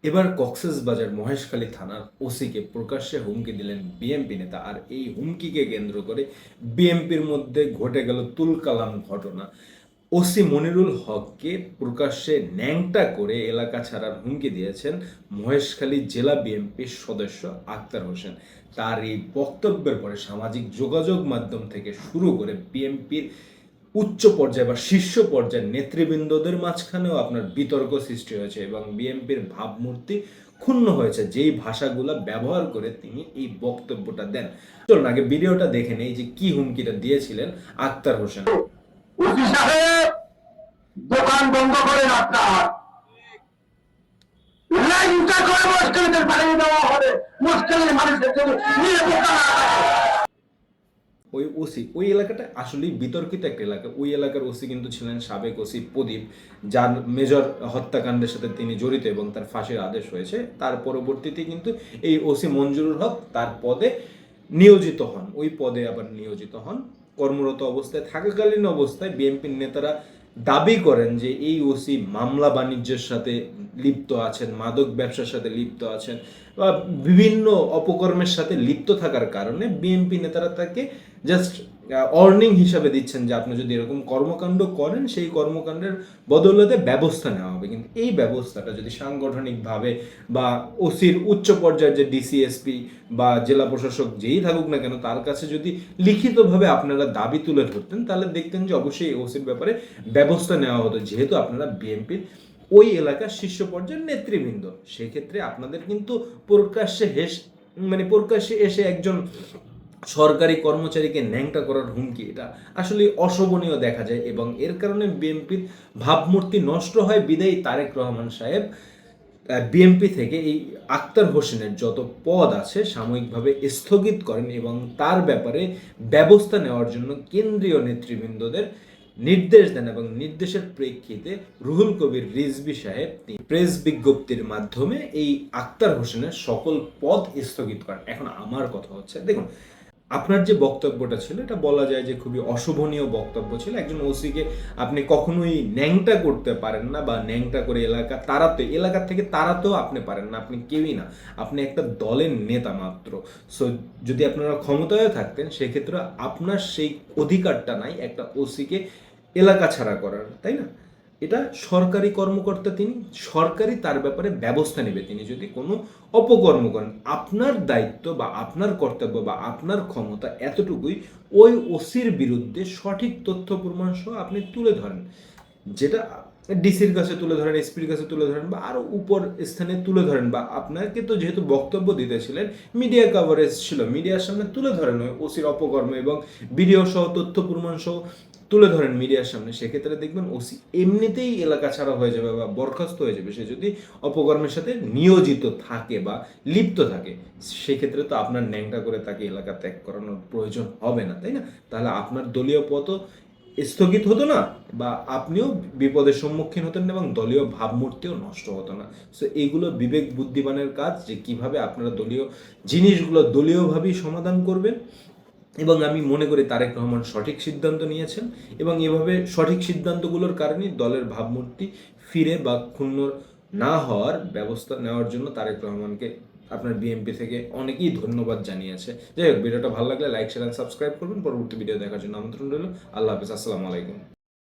এবার কক্সবাজার মহেশখালী থানার ওসিকে প্রকাশ্যে হুমকি দিলেন বিএনপি নেতা। আর এই হুমকিকে কেন্দ্র করে বিএনপির মধ্যে ঘটে গেল তুলকালাম ঘটনা। ওসি মনিরুল হককে প্রকাশ্যে ন্যাংটা করে এলাকা ছাড়ার হুমকি দিয়েছেন মহেশখালী জেলা বিএনপির সদস্য আক্তার হোসেন। তার এই বক্তব্যের পরে সামাজিক যোগাযোগ মাধ্যম থেকে শুরু করে বিএনপির উচ্চ পর্যায়ে বা শীর্ষ পর্যায়ের নেতৃবৃন্দদের মাঝখানেও আপনার বিতর্ক সৃষ্টি হয়েছে এবং বিএনপির ভাবমূর্তি ক্ষুণ্ণ হয়েছে যেই ভাষাগুলো ব্যবহার করে তিনি এই বক্তব্যটা দেন। চলুন আগে ভিডিওটা দেখে নেই যে কি হুমকিটা দিয়েছিলেন আক্তার হোসেন। ওসি সাহেব, দোকান বন্ধ করেন আপনার, ল্যাংটা করে মুশকিলদের বাড়িয়ে দেওয়া হবে, মুশকিলের মানুষের জন্য নিরাপত্তা না থাকে। ওই ওসি ওই এলাকাটা আসলেই বিতর্কিত একটা এলাকা। ওই এলাকার ওসি কিন্তু ছিলেন সাবেক ওসি প্রদীপ, যার মেজর হত্যাকাণ্ডের সাথে তিনি জড়িত এবং তার ফাঁসির আদেশ হয়েছে। তার পরবর্তীতে কিন্তু এই ওসি মঞ্জুরুল হক তার পদে নিয়োজিত হন, ওই পদে আবার নিয়োজিত হন। কর্মরত অবস্থায় থাকাকালীন অবস্থায় বিএনপির নেতারা দাবি করেন যে এই ওসি মামলা বাণিজ্যের সাথে লিপ্ত আছেন, মাদক ব্যবসার সাথে লিপ্ত আছেন বা বিভিন্ন অপকর্মের সাথে লিপ্ত থাকার কারণে বিএনপি নেতারা তাকে জাস্ট অর্নিং হিসাবে দিচ্ছেন যে আপনি যদি এরকম কর্মকাণ্ড করেন সেই কর্মকাণ্ডের বদৌলতে ব্যবস্থা নেওয়া হবে। কিন্তু এই ব্যবস্থাটা যদি সাংগঠনিকভাবে বা ওসির উচ্চ পর্যায়ের যে ডিসিএসপি বা জেলা প্রশাসক যেই থাকুক না কেন তার কাছে যদি লিখিতভাবে আপনারা দাবি তুলে ধরতেন তাহলে দেখতেন যে অবশ্যই ওসির ব্যাপারে ব্যবস্থা নেওয়া হতো, যেহেতু আপনারা বিএনপির ওই এলাকার শীর্ষ পর্যায়ের নেতৃবৃন্দ। সেক্ষেত্রে আপনাদের কিন্তু প্রকাশ্যে এসে একজন সরকারি কর্মচারীকে ন্যাংটা করার হুমকি, এটা আসলে অশোভনীয় দেখা যায় এবং এর কারণে বিএনপির ভাবমূর্তি নষ্ট হয়। বিদায়ী তারেক রহমান সাহেব বিএনপি থেকে এই আক্তার হোসেনের যত পদ আছে সাময়িকভাবে স্থগিত করেন এবং তার ব্যাপারে ব্যবস্থা নেওয়ার জন্য কেন্দ্রীয় নেতৃবৃন্দদের নির্দেশ দেন এবং নির্দেশের প্রেক্ষিতে রুহুল কবির রিজভী সাহেব প্রেস বিজ্ঞপ্তির মাধ্যমে এই আক্তার হোসেনের সকল পদ স্থগিত করেন। এখন আমার কথা হচ্ছে, দেখুন, আপনার যে বক্তব্যটা ছিল এটা বলা যায় যে খুবই অশোভনীয় বক্তব্য ছিল। একজন ওসিকে আপনি কখনোই ন্যাংটা করতে পারেন না বা ন্যাংটা করে এলাকা থেকে তাড়াতেও আপনি পারেন না, আপনি কেউই না, আপনি একটা দলের নেতা মাত্র। সো যদি আপনারা ক্ষমতায় থাকতেন সেক্ষেত্রে আপনার সেই অধিকারটা নাই একটা ওসিকে এলাকা ছাড়া করার, তাই না? এটা সরকারি কর্মকর্তা, তিনি সরকারি তার ব্যাপারে ব্যবস্থা নেবে। তিনি যদি কোনো অপকর্ম করেন আপনার দায়িত্ব বা আপনার কর্তব্য বা আপনার ক্ষমতা এতটুকুই ওই ওসির বিরুদ্ধে সঠিক তথ্য প্রমাণ সহ আপনি তুলে ধরেন, যেটা ডিসির কাছে তুলে ধরেন, এসপির কাছে তুলে ধরেন বা আরও উপর স্থানে তুলে ধরেন, বা আপনাকে তো যেহেতু বক্তব্য দিতেছিলেন মিডিয়া কাভারেজ ছিল, মিডিয়ার সামনে তুলে ধরেন ওই ওসির অপকর্ম এবং ভিডিও সহ তথ্য প্রমাণ সহ তুলে ধরেন মিডিয়ার সামনে। সেক্ষেত্রে দেখবেন ওসি এমনিতেই এলাকা ছাড়া হয়ে যাবে বা বরখাস্ত হয়ে যাবে সে যদি অপকর্মের সাথে নিয়োজিত থাকে বা লিপ্ত থাকে। সেক্ষেত্রে তো আপনার ন্যাংটা করে তাকে এলাকা ত্যাগ করানোর প্রয়োজন হবে না, তাই না? তাহলে আপনার দলীয় পদও স্থগিত হতো না বা আপনিও বিপদের সম্মুখীন হতেন না এবং দলীয় ভাবমূর্তিও নষ্ট হতো না। সো এইগুলো বিবেক বুদ্ধিমানের কাজ যে কিভাবে আপনারা দলীয় জিনিসগুলো দলীয়ভাবেই সমাধান করবেন। এবং আমি মনে করি তারেক রহমান সঠিক সিদ্ধান্ত নিয়েছেন এবং এভাবে সঠিক সিদ্ধান্তগুলোর কারণেই দলের ভাবমূর্তি ফিরে বা ক্ষুণ্ণ না হওয়ার ব্যবস্থা নেওয়ার জন্য তারেক রহমানকে আপনার বিএনপি থেকে অনেকেই ধন্যবাদ জানিয়েছে। যাই হোক, ভিডিওটা ভালো লাগলে লাইক শেয়ার সাবস্ক্রাইব করবেন। পরবর্তী ভিডিও দেখার জন্য আমন্ত্রণ রইল। আল্লাহ হাফিজ, আসসালামু আলাইকুম।